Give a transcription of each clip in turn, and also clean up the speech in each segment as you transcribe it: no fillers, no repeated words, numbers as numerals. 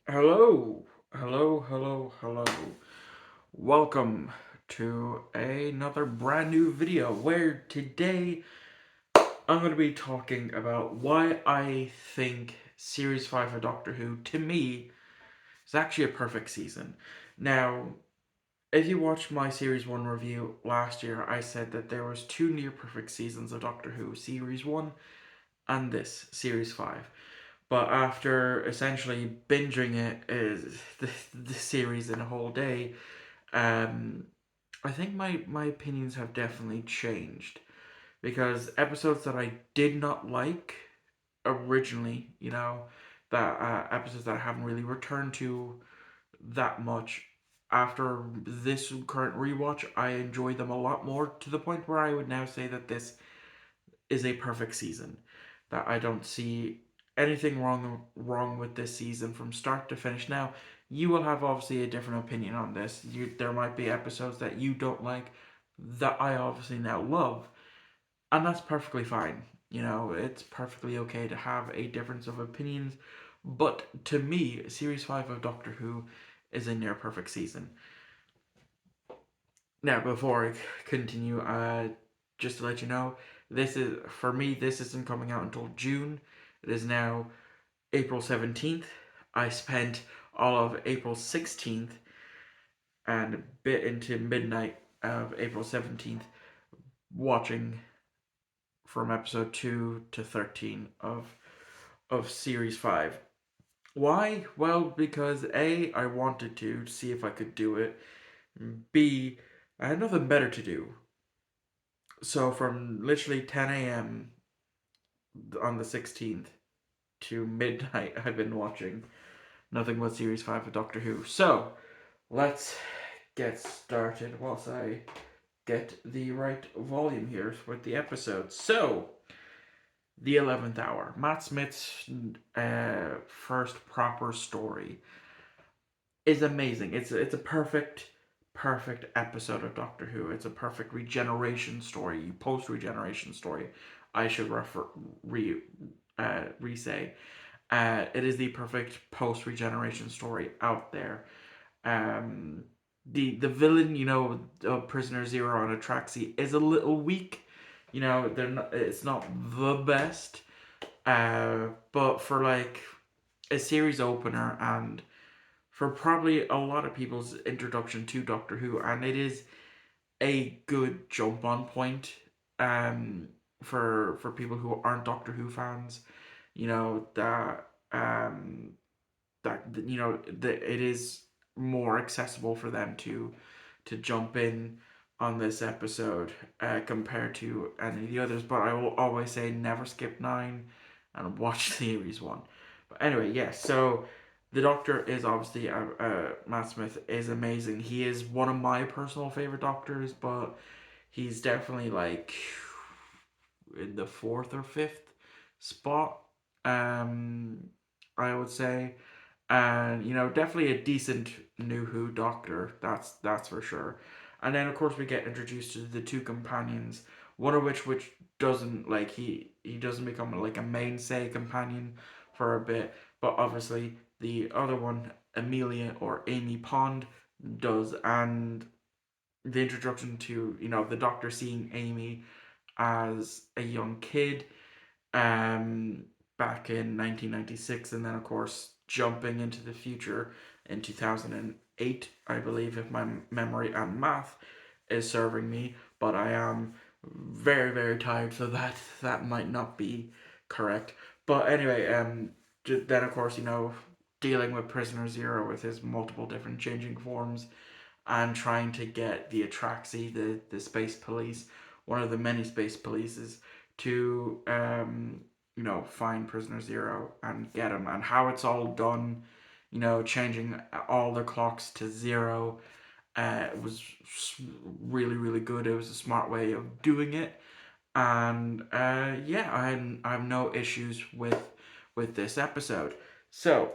Hello, hello. Welcome to another brand new video where today I'm going to be talking about why I think Series 5 of Doctor Who, to me, is actually a perfect season. Now, if you watched my Series 1 review last year, I said that there was two near perfect seasons of Doctor Who, Series 1 and this, Series 5. But after essentially binging it is the series in a whole day, um, I think my opinions have definitely changed because episodes that I did not like originally, that episodes that I haven't really returned to that much. After this current rewatch, I enjoy them a lot more to the point where I would now say that this is a perfect season. That I don't see anything wrong with this season from start to finish. Now, you will have obviously a different opinion on this. There might be episodes that you don't like that I obviously now love, and that's perfectly fine. It's perfectly okay to have a difference of opinions. But to me, Series 5 of Doctor Who is a near perfect season. Now, before I continue, just to let you know, for me, this isn't coming out until June. It is now April 17th. I spent all of April 16th and a bit into midnight of April 17th watching from episode 2 to 13 of series 5. Why? Well, because A, I wanted to see if I could do it. B, I had nothing better to do. So from literally 10 a.m. on the 16th to midnight, I've been watching nothing but Series 5 of Doctor Who. So, let's get started whilst I get the right volume here with the episode. So, the 11th hour. Matt Smith's first proper story is amazing. It's a perfect episode of Doctor Who. It's a perfect regeneration story, post regeneration story. I should re say. It is the perfect post regeneration story out there. Um, the villain, Prisoner Zero on Atraxi is a little weak. They're not. It's not the best. But for like a series opener and for probably a lot of people's introduction to Doctor Who, and it is a good jump on point for people who aren't Doctor Who fans. You know that that it is more accessible for them to jump in on this episode compared to any of the others. But I will always say never skip 9 and watch series 1. But anyway, yes. So the Doctor is obviously Matt Smith is amazing. He is one of my personal favorite Doctors, but he's definitely like in the fourth or fifth spot. Um, I would say, and definitely a decent New Who Doctor. That's for sure. And then of course we get introduced to the two companions, one of which doesn't like he doesn't become like a mainstay companion for a bit, but obviously the other one, Amelia or Amy Pond, does, and the introduction to the Doctor seeing Amy as a young kid um, back in 1996, and then of course jumping into the future in 2008, I believe, if my memory and math is serving me. But I am very tired, so that might not be correct. But anyway, then of course dealing with Prisoner Zero with his multiple different changing forms and trying to get the Atraxi, the space police, one of the many space polices, to find Prisoner Zero and get him, and how it's all done. Changing all the clocks to zero. It was really good. It was a smart way of doing it, and yeah, I have no issues with this episode. So,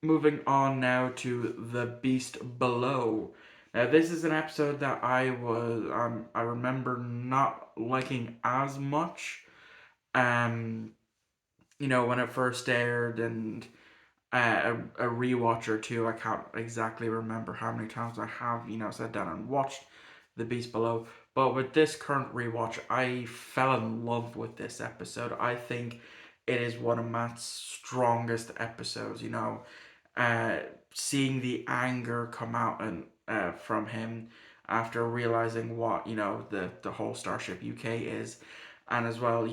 moving on now to The Beast Below. Now, this is an episode that I remember not liking as much. Um, when it first aired, and a rewatch or two. I can't exactly remember how many times I have, sat down and watched The Beast Below. But with this current rewatch, I fell in love with this episode. I think it is one of Matt's strongest episodes. Uh, Seeing the anger come out and from him after realizing what the whole Starship UK is, and as well,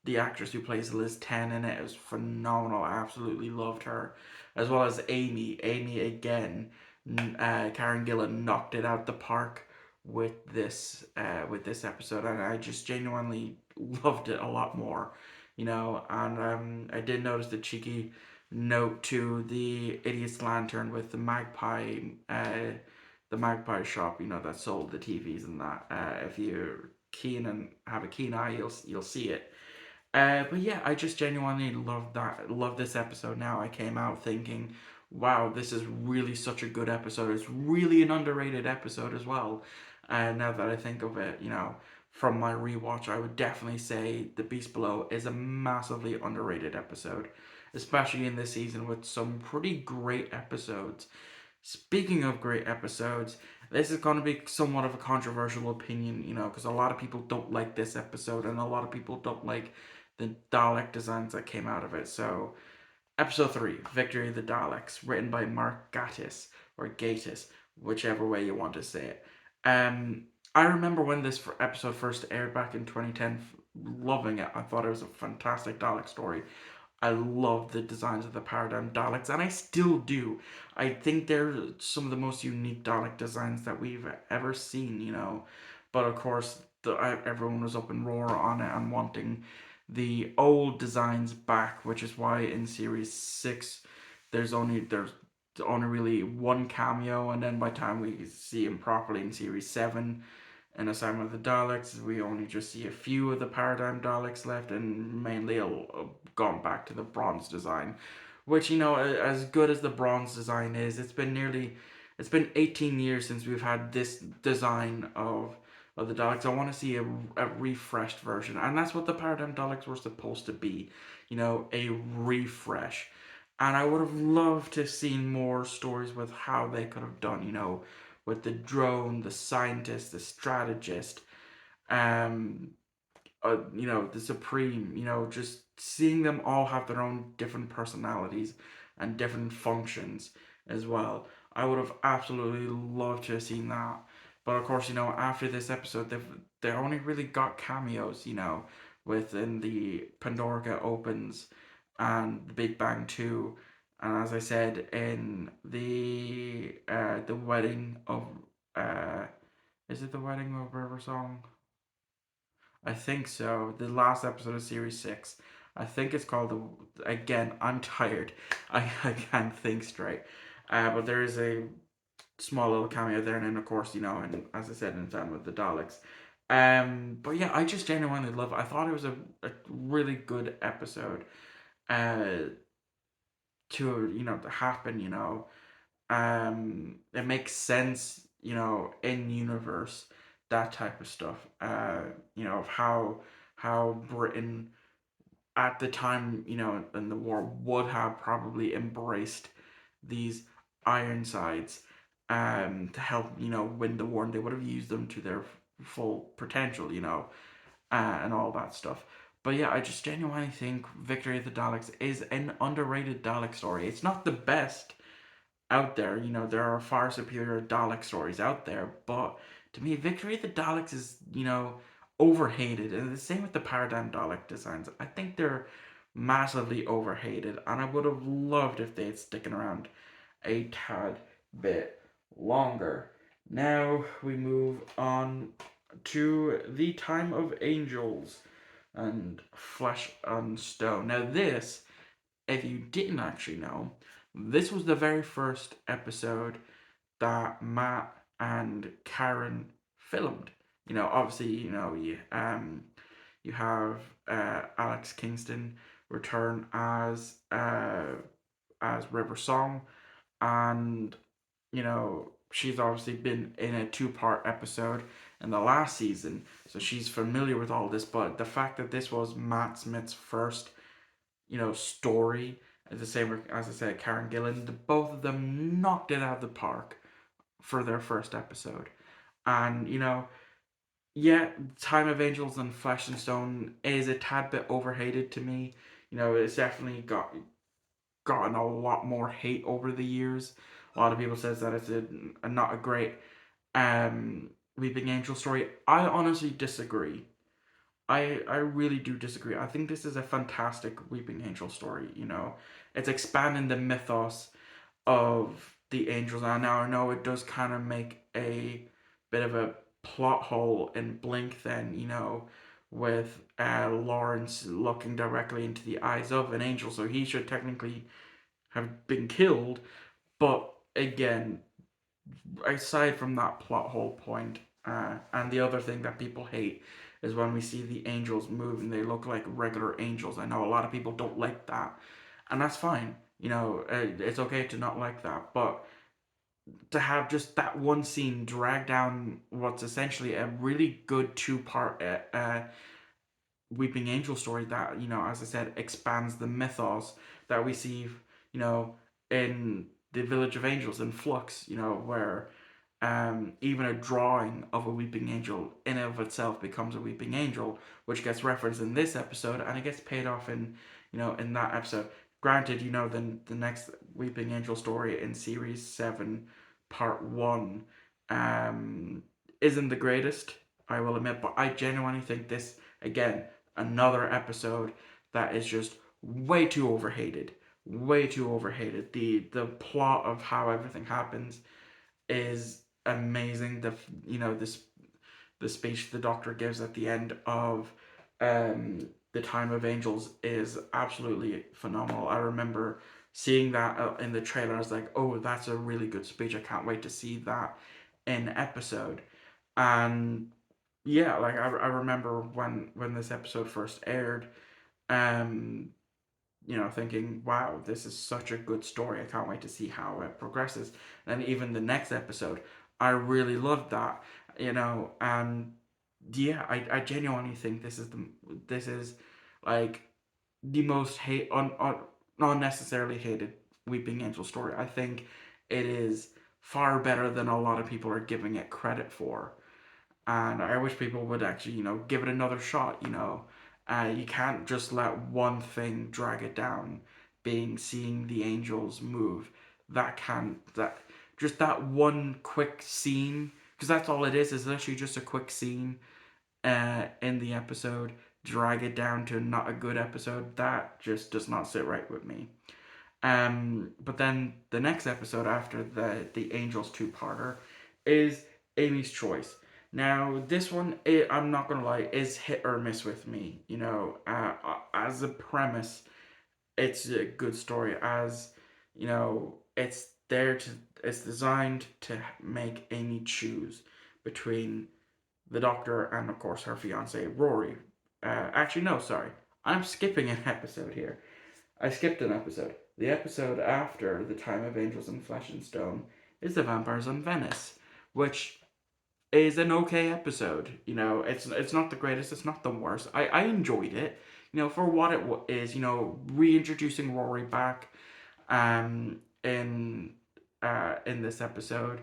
the actress who plays Liz Ten in it is phenomenal. I absolutely loved her, as well as Amy. Amy again, Karen Gillan knocked it out the park with this episode, and I just genuinely loved it a lot more. And I did notice the cheeky note to the Idiot's Lantern with the Magpie shop, that sold the TVs and that. If you're keen and have a keen eye, you'll see it. But yeah, I just genuinely love that. Love this episode. Now I came out thinking, wow, this is really such a good episode. It's really an underrated episode as well. Now that I think of it, from my rewatch, I would definitely say The Beast Below is a massively underrated episode, especially in this season with some pretty great episodes. Speaking of great episodes, this is going to be somewhat of a controversial opinion, because a lot of people don't like this episode and a lot of people don't like the Dalek designs that came out of it. So, episode 3, Victory of the Daleks, written by Mark Gatiss, or Gatiss, whichever way you want to say it. I remember when this episode first aired back in 2010, loving it. I thought it was a fantastic Dalek story. I love the designs of the Paradigm Daleks, and I still do. I think they're some of the most unique Dalek designs that we've ever seen. But of course, everyone was up in roar on it and wanting the old designs back, which is why in Series 6 there's only really one cameo, and then by the time we see him properly in Series 7, in Assignment of the Daleks, we only just see a few of the Paradigm Daleks left, and mainly gone back to the bronze design. Which, as good as the bronze design is, it's been 18 years since we've had this design of the Daleks. I want to see a refreshed version, and that's what the Paradigm Daleks were supposed to be, a refresh. And I would have loved to have seen more stories with how they could have done, with the drone, the scientist, the strategist, um, the Supreme, just seeing them all have their own different personalities and different functions as well. I would have absolutely loved to have seen that. But of course, after this episode, they only really got cameos, within the Pandora opens and the Big Bang 2. And as I said, in the wedding of uh is it the wedding of River Song? I think so. The last episode of Series 6. I think it's called the. Again, I'm tired. I can't think straight. But there is a small little cameo there, and then of course, and as I said, in time with the Daleks. But yeah, I just genuinely love it. I thought it was a really good episode. Uh, to to happen. It makes sense. In universe, that type of stuff. Of how Britain at the time, in the war would have probably embraced these Ironsides to help, win the war, and they would have used them to their full potential, and all that stuff. But yeah, I just genuinely think Victory of the Daleks is an underrated Dalek story. It's not the best out there. There are far superior Dalek stories out there, but to me, Victory of the Daleks is, overhated. And the same with the Paradigm Dalek designs. I think they're massively overhated, and I would have loved if they had sticking around a tad bit longer. Now we move on to the Time of Angels and Flesh and Stone. Now, this, if you didn't actually know, this was the very first episode that Matt and Karen filmed. Obviously, you have Alex Kingston return as River Song, and she's obviously been in a two-part episode in the last season, so she's familiar with all this. But the fact that this was Matt Smith's first story The same as I said, Karen Gillan. Both of them knocked it out of the park for their first episode. And yeah, Time of Angels and Flesh and Stone is a tad bit overhated to me. It's definitely gotten a lot more hate over the years. A lot of people says that it's a not a great Weeping Angel story. I honestly disagree. I really do disagree. I think this is a fantastic Weeping Angel story. It's expanding the mythos of the angels. And now I know it does kind of make a bit of a plot hole in Blink. Then with Lawrence looking directly into the eyes of an angel, so he should technically have been killed. But again, aside from that plot hole point, and the other thing that people hate is when we see the angels move and they look like regular angels. I know a lot of people don't like that, and that's fine. It's okay to not like that, but to have just that one scene drag down what's essentially a really good two-part Weeping Angel story that, as I said, expands the mythos that we see, in the Village of Angels in Flux, where even a drawing of a weeping angel in and of itself becomes a weeping angel, which gets referenced in this episode and it gets paid off in that episode. Granted, the next weeping angel story in series 7, part 1, um, isn't the greatest, I will admit, but I genuinely think this, again, another episode that is just way too overhated. Way too overhated. The plot of how everything happens is amazing. This the speech the Doctor gives at the end of the Time of Angels is absolutely phenomenal. I remember seeing that in the trailer. I was like, oh, that's a really good speech. I can't wait to see that in episode. And yeah, like I remember when this episode first aired, um, thinking, wow, this is such a good story. I can't wait to see how it progresses. And even the next episode, I really loved that, and yeah, I genuinely think this is like the most unnecessarily hated Weeping Angel story. I think it is far better than a lot of people are giving it credit for, and I wish people would actually, give it another shot. You can't just let one thing drag it down. Being seeing the angels move, that just that one quick scene, because that's all it is literally just a quick scene in the episode. Drag it down to not a good episode. That just does not sit right with me. But then the next episode after the Angels two-parter is Amy's Choice. Now this one, I'm not gonna lie, is hit or miss with me. As a premise, it's a good story. As it's designed to make Amy choose between the Doctor and of course her fiance Rory. Actually, no, sorry, I'm skipping an episode here. I skipped an episode. The episode after The Time of Angels and Flesh and Stone is The Vampires in Venice, which is an okay episode. It's not the greatest, it's not the worst. I enjoyed it, for what it is, reintroducing Rory back in this episode.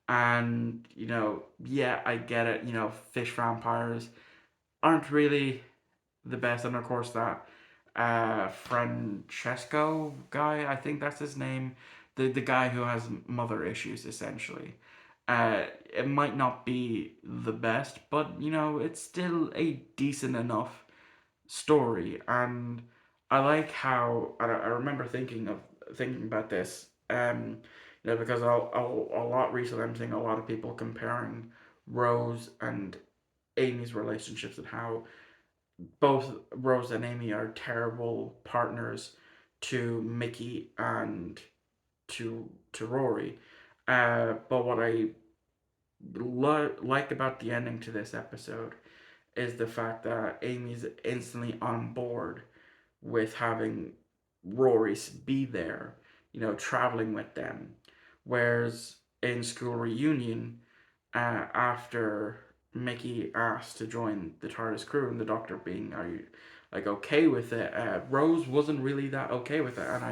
And, yeah, I get it, fish vampires aren't really the best. And of course, that Francesco guy, I think that's his name, the guy who has mother issues essentially. It might not be the best, but it's still a decent enough story, and I like how I remember thinking about this, because a lot recently I'm seeing a lot of people comparing Rose and Amy's relationships and how both Rose and Amy are terrible partners to Mickey and to Rory. But what I like about the ending to this episode is the fact that Amy's instantly on board with having Rory be there, traveling with them. Whereas in School Reunion, after Mickey asked to join the TARDIS crew, and the Doctor being, like okay with it. Rose wasn't really that okay with it, and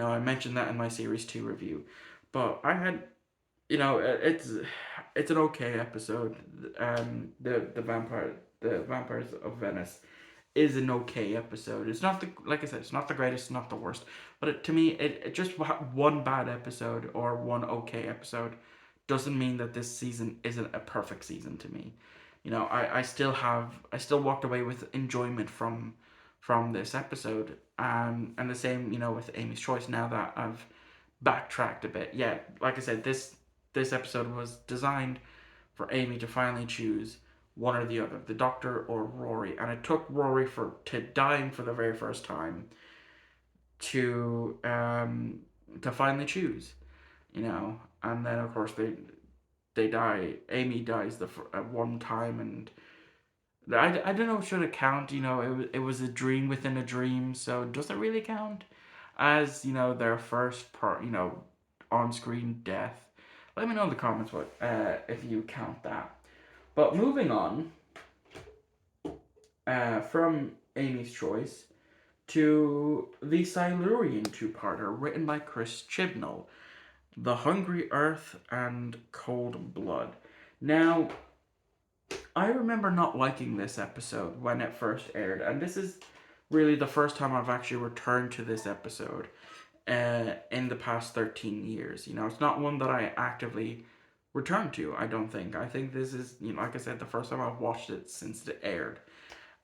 I mentioned that in my series 2 review. But I had, it's an okay episode. The Vampires of Venice is an okay episode. It's not the like I said, it's not the greatest, not the worst. But to me, it just one bad episode or one okay episode doesn't mean that this season isn't a perfect season to me. I still walked away with enjoyment from this episode. And the same, with Amy's Choice. Now that I've backtracked a bit, yeah, like I said, this episode was designed for Amy to finally choose one or the other, the Doctor or Rory, and it took Rory to dying for the very first time to finally choose, and then of course they die. Amy dies at one time, and I don't know, should it count? It was a dream within a dream, so does it really count as their first part, on screen death? Let me know in the comments what if you count that. But moving on from Amy's Choice to the Silurian two-parter written by Chris Chibnall, The Hungry Earth and Cold Blood. Now, I remember not liking this episode when it first aired, and this is really the first time I've actually returned to this episode in the past 13 years. It's not one that I actively return to, I don't think. I think this is, like I said, the first time I've watched it since it aired.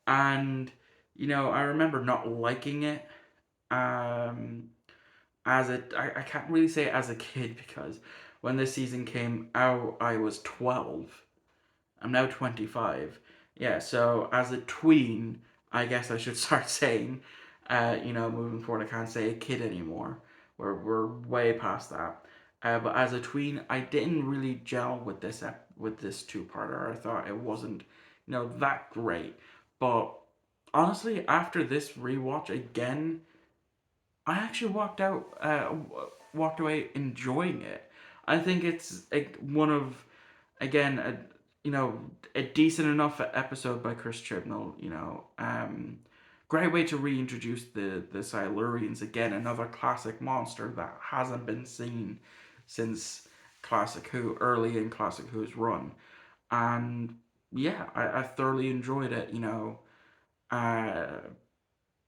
And, I remember not liking it um, I can't really say as a kid because when this season came out, I was 12. I'm now 25. Yeah, so as a tween, I guess I should start saying, moving forward, I can't say a kid anymore. We're way past that. But as a tween, I didn't really gel with this two-parter. I thought it wasn't, that great. But honestly, after this rewatch again, I actually walked away enjoying it. I think it's one of, again, you know, a decent enough episode by Chris Chibnall. Great way to reintroduce the Silurians again, another classic monster that hasn't been seen since Classic Who, early in Classic Who's run, and yeah, I thoroughly enjoyed it. Uh,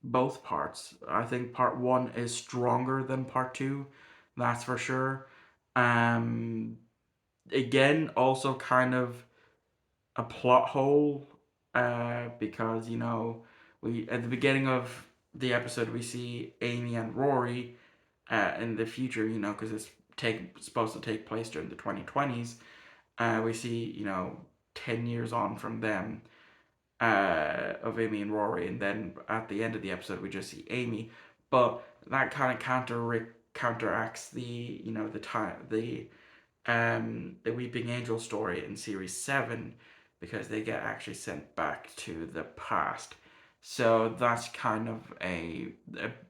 both parts. I think part one is stronger than part two, that's for sure. Um, Again, also kind of a plot hole, because we at the beginning of the episode we see Amy and Rory, in the future, because it's supposed to take place during the 2020s. We see 10 years on from them, of Amy and Rory, and then at the end of the episode we just see Amy. But that kind of counteracts the time the Weeping Angel story in series 7, because they get actually sent back to the past. So that's kind of a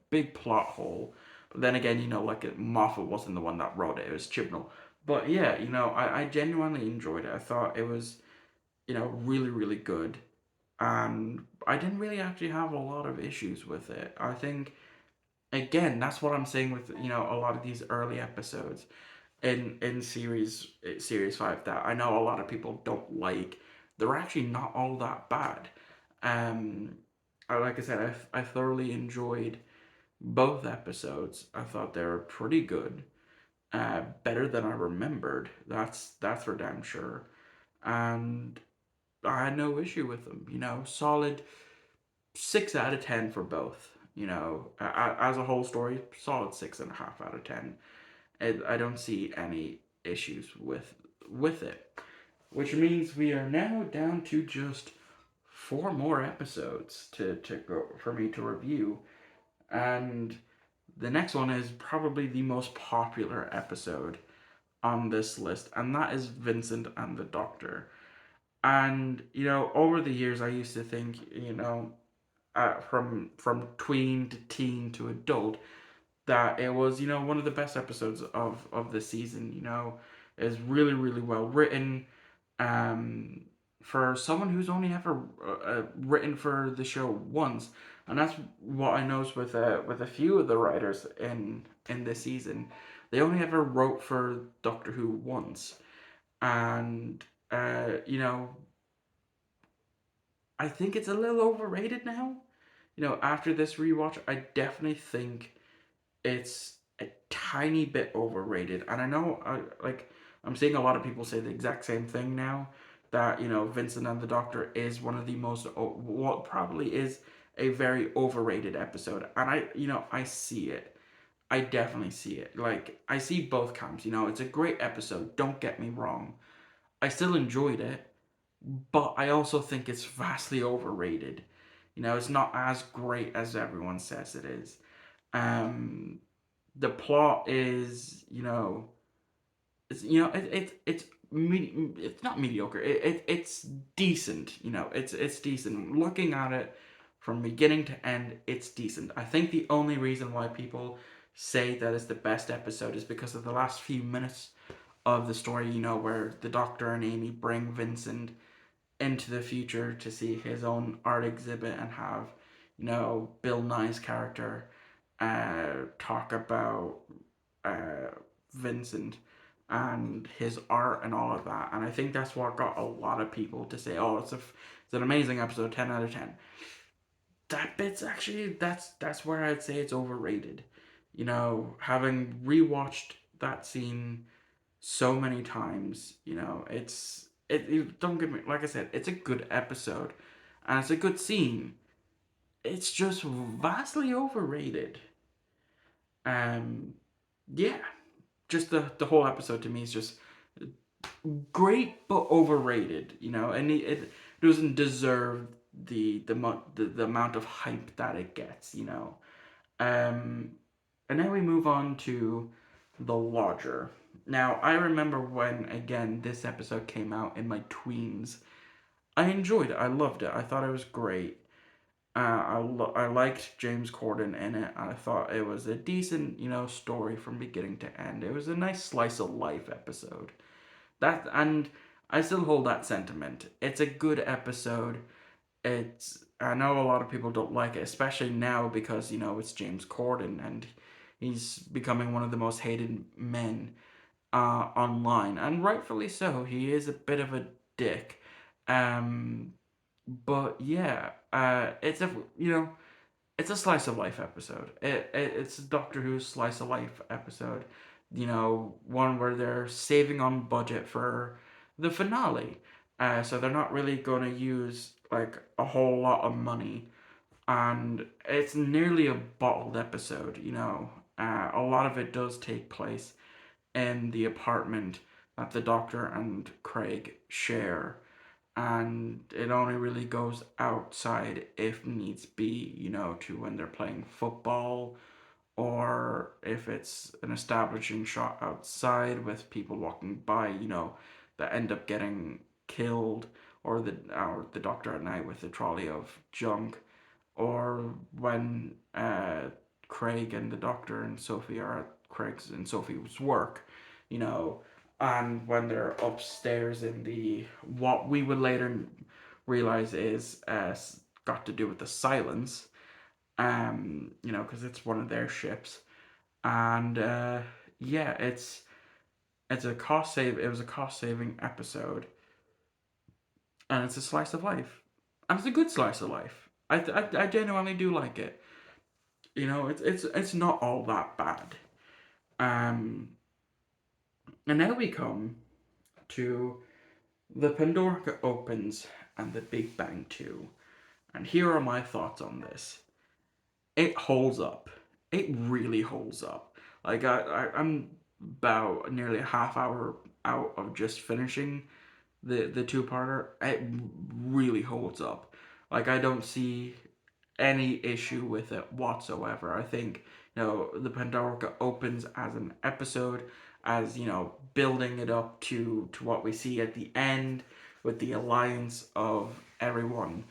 big plot hole. But then again, like Moffat wasn't the one that wrote it; it was Chibnall. But yeah, I genuinely enjoyed it. I thought it was really really good, and I didn't really actually have a lot of issues with it. I think again that's what I'm saying with a lot of these early episodes in series 5 that I know a lot of people don't like. They're actually not all that bad. Um, like I said, I thoroughly enjoyed both episodes. I thought they were pretty good, better than I remembered. That's for damn sure. And I had no issue with them. Solid 6 out of 10 for both. As a whole story, solid 6.5 out of 10. I don't see any issues with it, which means we are now down to just 4 more episodes to go for me to review, and the next one is probably the most popular episode on this list, and that is Vincent and the Doctor. And over the years, I used to think, from tween to teen to adult, that it was one of the best episodes of the season. It was really really well written. Um, for someone who's only ever written for the show once, and that's what I noticed with a few of the writers in this season. They only ever wrote for Doctor Who once, and you know, I think it's a little overrated now. You know, after this rewatch, I definitely think it's a tiny bit overrated. And I know, I'm seeing a lot of people say the exact same thing now, that Vincent and the Doctor is one of the most what probably is a very overrated episode. And I see it. I definitely see it. Like, I see both camps. It's a great episode. Don't get me wrong. I still enjoyed it, but I also think it's vastly overrated. It's not as great as everyone says it is. Um, the plot is, it's not mediocre. It's decent. It's decent. Looking at it from beginning to end, it's decent. I think the only reason why people say that it's the best episode is because of the last few minutes of the story. Where the Doctor and Amy bring Vincent into the future to see his own art exhibit and have, Bill Nye's character talk about uh, Vincent and his art and all of that. And I think that's what got a lot of people to say, "Oh, it's an amazing episode, 10 out of 10." That bit's actually that's where I'd say it's overrated. Having rewatched that scene so many times, don't get me, like I said, it's a good episode and it's a good scene. It's just vastly overrated. Um, yeah, just the whole episode to me is just great but overrated, and it doesn't deserve the amount of. That it gets. Um, and then we move on to The Lodger. Now, I remember when, again, this episode came out in my tweens. I enjoyed it. I loved it. I thought it was great. I liked James Corden in it. I thought it was a decent, story from beginning to end. It was a nice slice of life episode. And I still hold that sentiment. It's a good episode. I know a lot of people don't like it, especially now because it's James Corden and he's becoming one of the most hated men online, and rightfully so. He is a bit of a dick. Um, but yeah, it's a slice of life episode. It's Doctor Who's slice of life episode. One where they're saving on budget for the finale. So they're not really going to use like a whole lot of money, and it's nearly a bottled episode. A lot of it does take place in the apartment that the Doctor and Craig share, and it only really goes outside if needs be, to when they're playing football, or if it's an establishing shot outside with people walking by, that end up getting killed, or the Doctor at night with the trolley of junk, or when Craig and the Doctor and Sophie are at Craig's and Sophie's work, you know, and when they're upstairs in the what we would later realize is got to do with the Silence, because it's one of their ships, and yeah, it's a cost save. It was a cost saving episode, and it's a slice of life, and it's a good slice of life. I genuinely do like it. It's not all that bad. Um, and now we come to the Pandora opens and the Big Bang 2. And here are my thoughts on this. It holds up. It really holds up. Like I'm about nearly a half hour out of just finishing the two-parter. It really holds up. Like, I don't see any issue with it whatsoever. I think the Pandora opens as an episode, as building it up to what we see at the end with the alliance of everyone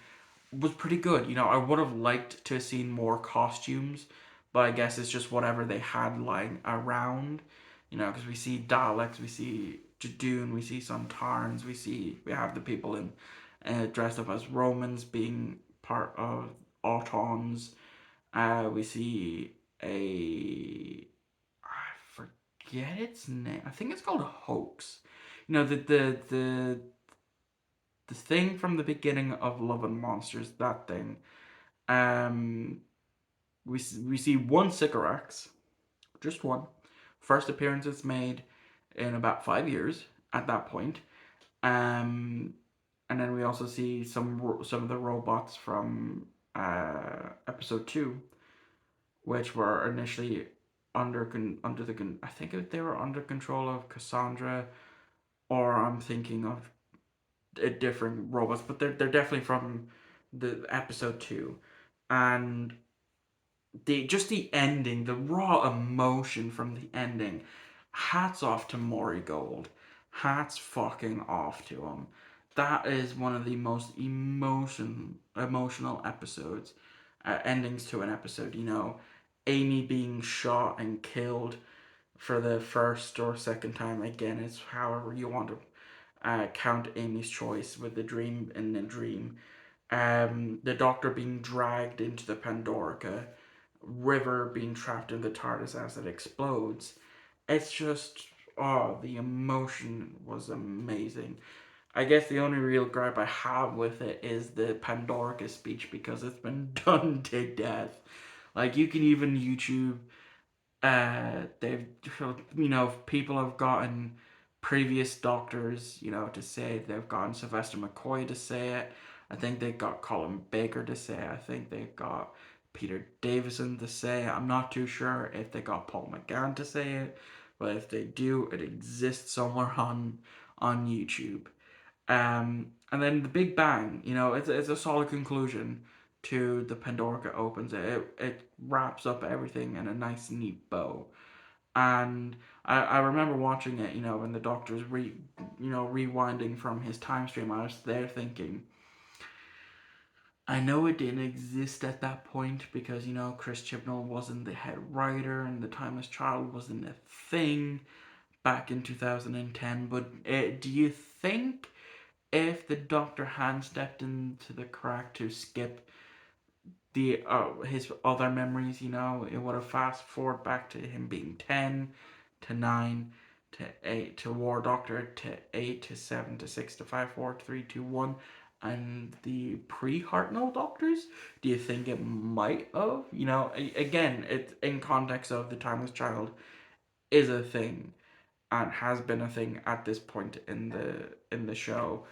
was pretty good. I would have liked to have seen more costumes, but I guess it's just whatever they had lying around. Because we see Daleks, we see Jadoon, we see some Tarns, we have the people in dressed up as Romans being part of Autons. We see a, I forget its name. I think it's called a Hoax. You know, the thing from the beginning of Love and Monsters, that thing. Um, we see one Sycorax, just one. First appearance it's made in about 5 years at that point. Um, and then we also see some of the robots from episode two, which were initially under the I think they were under control of Cassandra, or I'm thinking of different robots, but they're definitely from the episode two, and the ending, the raw emotion from the ending. Hats off to Maury Gold. Hats fucking off to him. That is one of the most emotional episodes, endings to an episode. You know, Amy being shot and killed for the first or second time. Again, it's however you want to count Amy's choice with the dream in the dream. The Doctor being dragged into the Pandorica, River being trapped in the TARDIS as it explodes. It's just, oh, the emotion was amazing. I guess the only real gripe I have with it is the Pandorica speech because it's been done to death. Like, you can even YouTube, they've, people have gotten previous doctors, to say it. They've gotten Sylvester McCoy to say it. I think they got Colin Baker to say it. I think they've got Peter Davison to say it. I'm not too sure if they got Paul McGann to say it, but if they do, it exists somewhere on YouTube. And then the Big Bang, it's a solid conclusion to the Pandorica opens. It wraps up everything in a nice, neat bow. And I remember watching it, when the Doctor's rewinding from his time stream. I was there thinking, I know it didn't exist at that point because Chris Chibnall wasn't the head writer and the Timeless Child wasn't a thing back in 2010. But do you think if the Doctor had stepped into the crack to skip the his other memories, it would have fast forward back to him being 10 to 9 to 8 to War Doctor to 8 to 7 to 6 to 5 4 3 2 1 and the pre-Hartnell Doctors? Do you think it might have? Again, it's in context of the Timeless Child is a thing and has been a thing at this point in the show.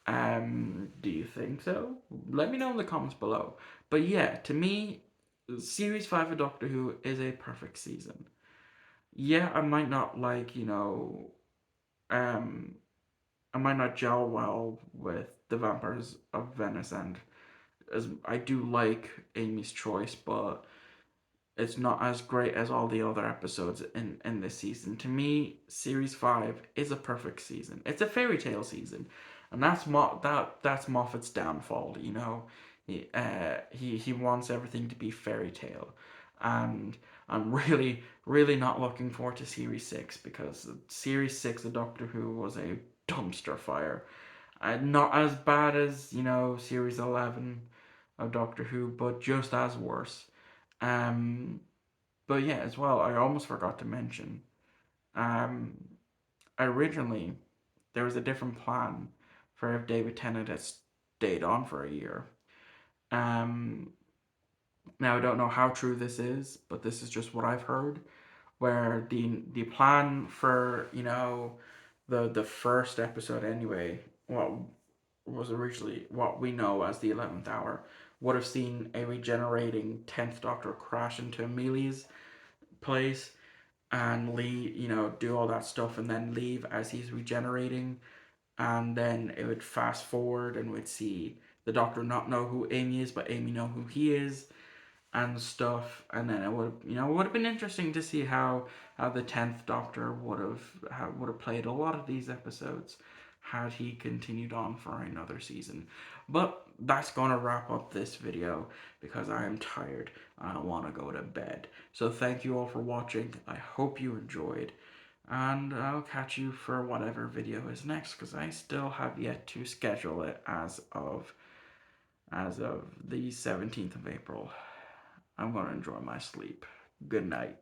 Do you think so? Let me know in the comments below. But yeah, to me, Series 5 of Doctor Who is a perfect season. Yeah, I might not like, um, I might not gel well with the Vampires of Venice, and as I do like Amy's Choice, but it's not as great as all the other episodes in this season. To me, Series 5 is a perfect season. It's a fairy tale season. And that's Moffat's downfall, he wants everything to be fairy tale. And I'm really, really not looking forward to Series 6 because Series 6 of Doctor Who was a dumpster fire. Not as bad as, Series 11 of Doctor Who, but just as worse. Um, but yeah, as well, I almost forgot to mention. Um, Originally, there was a different plan for if David Tennant had stayed on for a year. Um, Now I don't know how true this is, but this is just what I've heard. Where the plan for the first episode anyway, what was originally what we know as the 11th hour, would have seen a regenerating 10th Doctor crash into Amelia's place and leave, do all that stuff and then leave as he's regenerating. And then it would fast forward and we'd see the Doctor not know who Amy is, but Amy know who he is and stuff. And then it would, it would have been interesting to see how the 10th Doctor would have played a lot of these episodes had he continued on for another season. But that's going to wrap up this video because I am tired. I want to go to bed. So thank you all for watching. I hope you enjoyed. And I'll catch you for whatever video is next because I still have yet to schedule it as of as of the 17th of April. I'm going to enjoy my sleep. Good night.